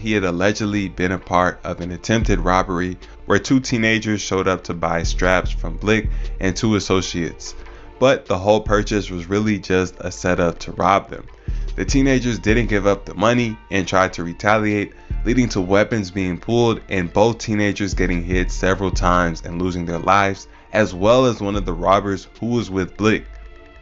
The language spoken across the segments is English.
He had allegedly been a part of an attempted robbery where two teenagers showed up to buy straps from Blick and two associates. But the whole purchase was really just a setup to rob them. The teenagers didn't give up the money and tried to retaliate, leading to weapons being pulled and both teenagers getting hit several times and losing their lives, as well as one of the robbers who was with Blick.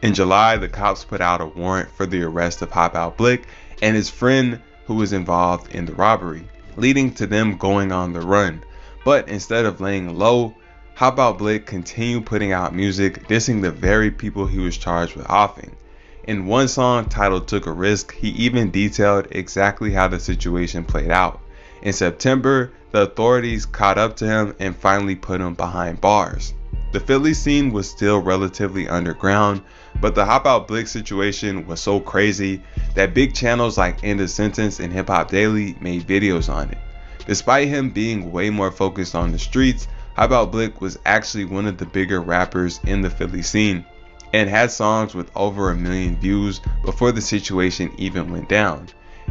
In July, the cops put out a warrant for the arrest of Hop Out Blick and his friend who was involved in the robbery, leading to them going on the run. But instead of laying low, Hop Out Blick continued putting out music dissing the very people he was charged with offing. In one song titled Took a Risk, he even detailed exactly how the situation played out. In September, the authorities caught up to him and finally put him behind bars. The Philly scene was still relatively underground, but the Hop Out Blick situation was so crazy that big channels like End of Sentence and Hip Hop Daily made videos on it. Despite him being way more focused on the streets, Hop Out Blick was actually one of the bigger rappers in the Philly scene and had songs with over 1 million views before the situation even went down.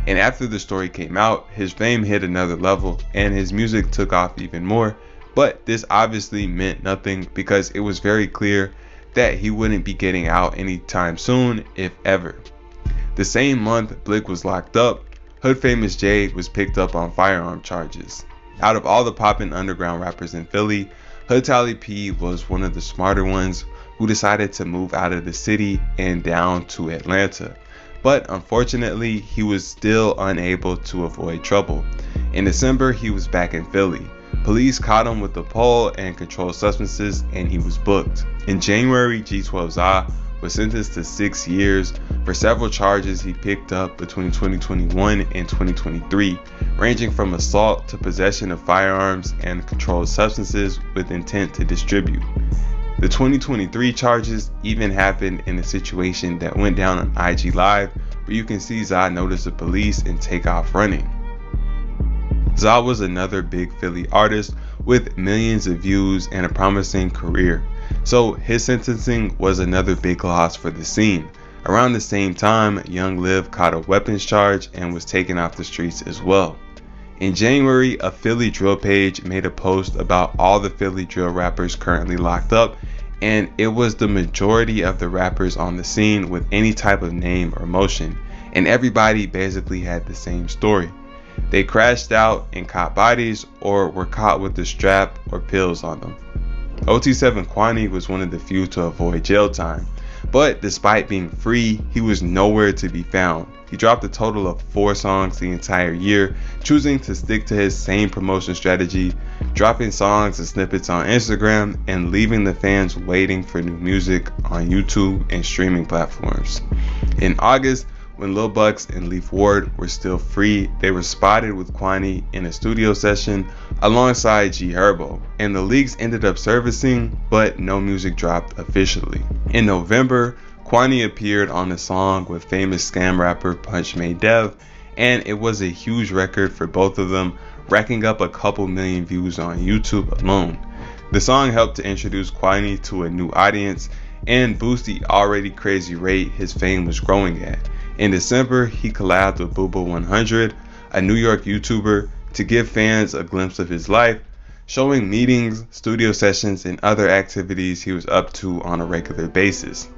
And after the story came out, his fame hit another level and his music took off even more. But this obviously meant nothing because it was very clear that he wouldn't be getting out anytime soon, if ever. The same month Blick was locked up, Hood Famous J was picked up on firearm charges. Out of all the poppin' underground rappers in Philly, Hood Tally P was one of the smarter ones who decided to move out of the city and down to Atlanta. But unfortunately, he was still unable to avoid trouble. In December, he was back in Philly. Police caught him with a pole and controlled substances and he was booked. In January, G12za was sentenced to 6 years for several charges he picked up between 2021 and 2023, ranging from assault to possession of firearms and controlled substances with intent to distribute. The 2023 charges even happened in a situation that went down on IG Live, where you can see Za notice the police and take off running. Za was another big Philly artist with millions of views and a promising career, so his sentencing was another big loss for the scene. Around the same time, Young Liv caught a weapons charge and was taken off the streets as well. In January, a Philly drill page made a post about all the Philly drill rappers currently locked up, and it was the majority of the rappers on the scene with any type of name or motion, and everybody basically had the same story. They crashed out and caught bodies or were caught with the strap or pills on them. OT7 Kwani was one of the few to avoid jail time, but despite being free, he was nowhere to be found. He dropped a total of 4 songs the entire year, choosing to stick to his same promotion strategy, dropping songs and snippets on Instagram and leaving the fans waiting for new music on YouTube and streaming platforms. In August, when Lil Bucks and Leaf Ward were still free, they were spotted with Kwani in a studio session alongside G Herbo, and the leaks ended up surfacing, but no music dropped officially. In November, Kwani appeared on a song with famous scam rapper Punch Made Dev, and it was a huge record for both of them, racking up a couple million views on YouTube alone. The song helped to introduce Kwani to a new audience and boost the already crazy rate his fame was growing at. In December, he collabed with Booba100, a New York YouTuber, to give fans a glimpse of his life, showing meetings, studio sessions, and other activities he was up to on a regular basis.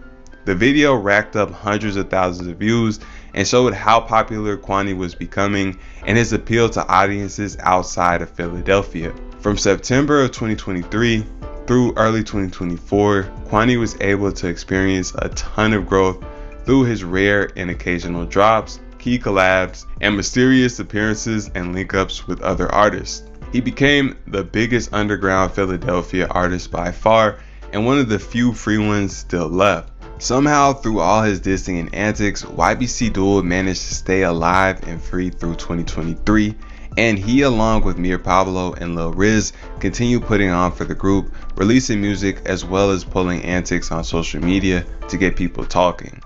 The video racked up hundreds of thousands of views and showed how popular Kwani was becoming and his appeal to audiences outside of Philadelphia. From September of 2023 through early 2024, Kwani was able to experience a ton of growth through his rare and occasional drops, key collabs, and mysterious appearances and link-ups with other artists. He became the biggest underground Philadelphia artist by far and one of the few free ones still left. Somehow, through all his dissing and antics, YBC Duel managed to stay alive and free through 2023, and he, along with Mir Pablo and Lil Riz, continued putting on for the group, releasing music as well as pulling antics on social media to get people talking.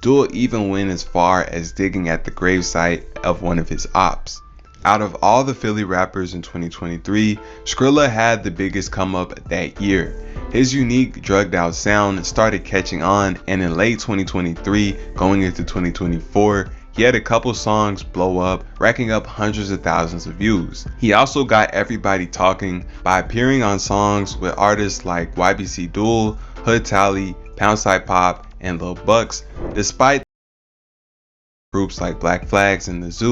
Duel even went as far as digging at the gravesite of one of his ops. Out of all the Philly rappers in 2023, Skrilla had the biggest come up that year. His unique drugged out sound started catching on, and in late 2023 going into 2024, he had a couple songs blow up, racking up hundreds of thousands of views. He also got everybody talking by appearing on songs with artists like YBC Duel, Hood Tally, Poundside Pop, and Lil Bucks, despite groups like Black Flags and the Zoo